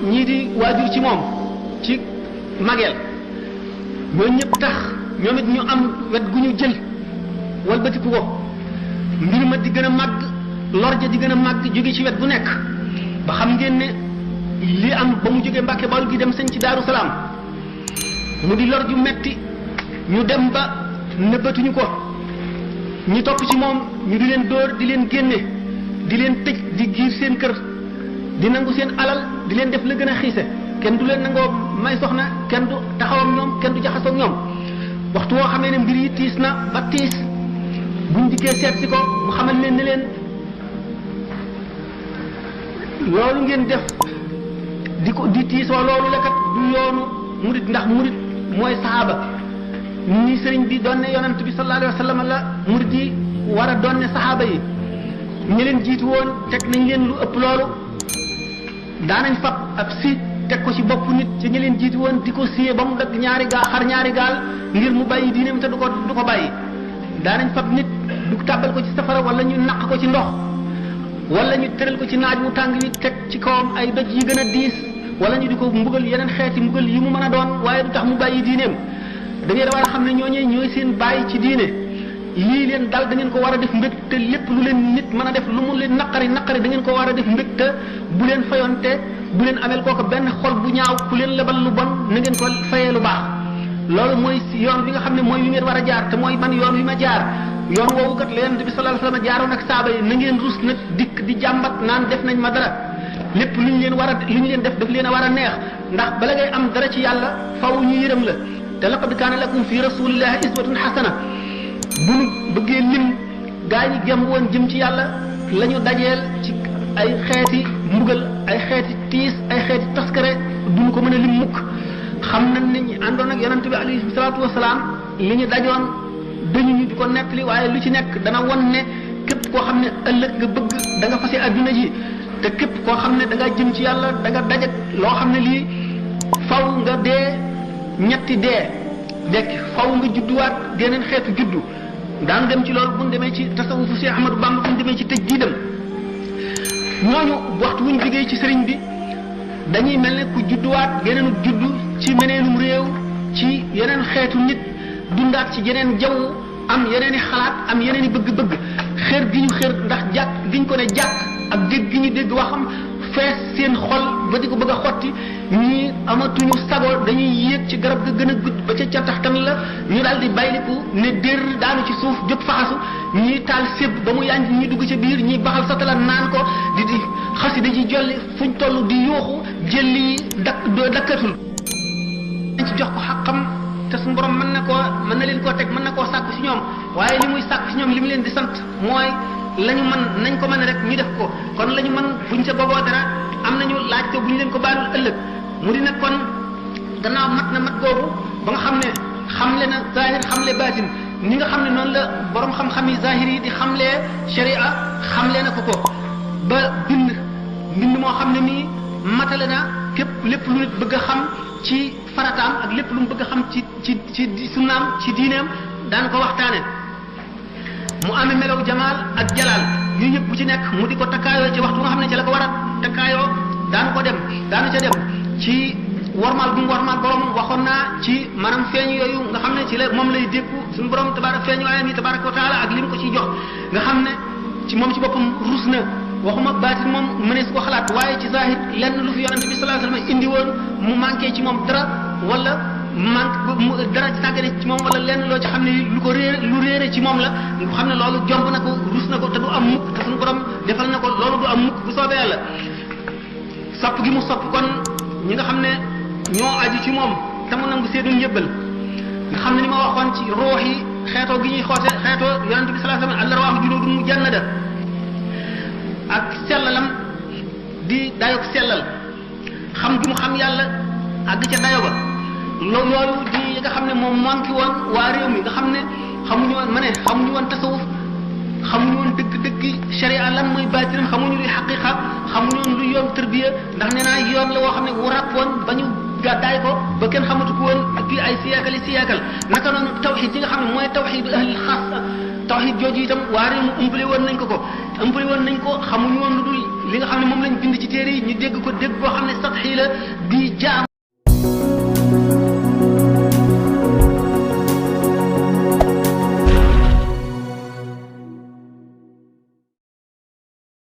ñii di waajur ci moom ci mageel ñooñu ñëpp tax ñoom it ñu am wet gu ñu jël walbatiku ko mbir ma di gën a màgg lorja di gën a màgg jóge ci wet bu nekk ba xam ngeen ne li am ba mu jógee Mbàkke Bawol gi dem sañ ci Daaru Salaam mu di lor ju metti ñu dem ba nëbbatuñu ko ñu topp ci moom ñu di leen dóor di leen génne di leen tëj di giir seen kër di nangu seen alal di leen def la gën a xiise kenn du leen nangoo may soxna kenn du taxaw ak ñoom kenn du jaxasoo ak ñoom waxtu woo xamee ne mbir yi tiis na ba tiis buñ dikkee seet si ko mu xamal leen ne leen loolu ngeen def di tiisoo loolu lekkat du yoonu murit ndax murit mooy saxaaba ni sëriñ bi doon ne yonent bi sallallahu alayhi wa sallam la murit yi war a doon ne saxaaba yi ñi leen jiitu woon teg nañ leen lu ëpp loolu daanañ fab ab si teg ko ci bopp nit ci ñi leen jiitu woon di ko siyee ba mu dagg ñaari gaal xar ñaari gaal ngir mu bàyyi diineem te du ko bàyyi daanañ fab nit du tàbbal ko ci safara wala ñu naq ko ci ndox wala ñu tëral ko ci naaj wu tàng wi teg ci kawam ay doj yi gën a diis wala ñu di ko mbugal yeneen xeeti mbugal yi mu mën a doon waaye du tax mu bàyyi diineem da ngeen war a xam ne ñooñee ñooy seen bàyyi ci diine lii leen dal da ngeen ko war a def mbég te lépp lu leen nit mën a def lu mu leen naqari da ngeen ko war a def mbég te bu leen fayonte bu leen ameel kooku benn xol bu ñaaw ku leen lebal lu bon na ngeen ko fayee lu baax loolu mooy yoon wi nga xam ne mooy wi ngeen war a jaar te mooy man yoon wi ma jaar yoon woowu kat la Yonent bi sallallahu alayhi wasallam jaaroon ak saaba yi na ngeen rus nag dikk di jàmbat naan def nañ ma dara lépp lu ñu leen war a lu ñu leen def daf leen a war a neex ndax bala ngay am dara ci yàlla faw ñu yërëm la te laqad kaana lakum fi rasulillahi iswatun hasana bu nu bëggee lim gaa ñi gëm woon jëm ci yàlla la ñu dajeel ci ay xeeti mbugal ay xeeti tiis ay xeeti taskare duñu ko mën a lim mukk xam nañ ne ñi àndoon ak yonente bi alayhi salaatu wasalaam li ñu dajoon dañu ñu di ko nettali waaye lu ci nekk dana won ne képp koo xam ne ëllëg nga bëgg da nga fase adduna ji te képp koo xam ne da nga jëm ci yàlla da nga dajak loo xam ne lii faw nga dee ñetti dee dekk faw nga judduwaat deneen xeetu juddu daan dem ci loolu bu ñu demee ci tasawufu Cheikh Ahmadou Bamba bu ñu demee ci tëj jiidam ñooñu waxtu wuñ jógee ci sëriñ bi dañuy mel ne ku judduwaat geneenu juddu ci meneenum réew ci yeneen xeetu nit dundaat ci yeneen jaww am yeneen i xalaat am yeneen i bëgg-bëgg xër gi ñu xër ndax jàkk gi ñu ko ne jàkk ak dégg gi ñu dégg waxam fees seen xol ba di ko bëgg a xotti ñii amatuñu sago dañuy yéeg ci garab ga gën a gudd ba ca cataxtan la ñu daal di bayliku ne dér daanu ci suuf jóg faxasu ñii taal sébb ba mu yànj ñi dugg ca biir ñii baxal satala naan ko di xasida ji jolli fuñ toll di yuuxu jëlli dakkatul ci jox ko xaqam te suñu borom mën na leen koo teg mën na koo sàkku si ñoom waaye li muy sàkku si ñoom li mu leen di sant mooy lañu mën nañ ko mën rek ñu def ko kon lañu mën buñ sa boboo dara am nañu laaj ko buñ leen ko baalul ëllëg mu di nag kon gannaaw mat na mat googu ba nga xam ne xamle na zahir xamle baatin ni nga xam ne noonu la borom xam-xam yi zahir yi di xamlee sharia xamle na ko ba bind moo xam ne nii matale na képp lépp lu nit bëgg a xam ci farataam ak lépp lu mu bëgg a xam ci sunnaam ci diineem daan ko waxtaane mu amee melow jamaal ak jalaal yu ñëpp bu ci nekk mu di ko takkaayoo ci waxtu nga xam ne ci la ko war a takkaayoo daanu ca dem ci warmaal bu mu warmaal borom waxoon naa ci maanaam feeñ yooyu nga xam ne ci la moom lay dékku suñu borom tabarak feeñu waayam yi tabaraka wa taala ak li mu ko ciy jox nga xam ne ci moom ci boppam rus na waxuma baatin moom mënees ko xalaat waaye ci zahir lenn lu fi yonente bi sallallahu alayhi wasallam indi woon mu manqué ci moom dara wala dara sàggane ci moom wala lenn loo ci xam ne lu réere ci moom la nga xam ne loolu jomb na ko rus na ko te du am mukk te suñu borom defal na ko loolu du am mukk bu soobee yàlla sopp gi mu sopp kon ñi nga xam ne ñoo aju ci moom te mu nangu seenu njëbbal nga xam ne ni ma waxoon ci ruux yi xeetoo gi ñuy xoote xeetoo yonente bi sallallahu alayhi wasallam al-arwaahu junuudun mujannada ak sellalam di dayoog sellal xam gi mu xam yàlla àgg ca dayo ba loolu di nga xam ne moom manqué woon waa réew mi nga xam ne xamuñu woon tasawuf xamuñu woon dëgg sharia lan mooy baatinam xamuñu luy xaqiqa xamuñu woon luy yoon tërbiya ndax nee naa yoon la woo xam ne wu ràpp woon ba ñu gàddaay ko ba kenn xamatu ko woon depuis ay siyaakal naka noonu tawxid yi nga xam ne mooy tawxidu ahli xaas tawxid jooju itam waa réew mi umpale woon nañ ko xamuñu woon lu dul li nga xam ne moom lañ bind ci téere yi ñu dégg ko dégg boo xam ne satxi la di jaam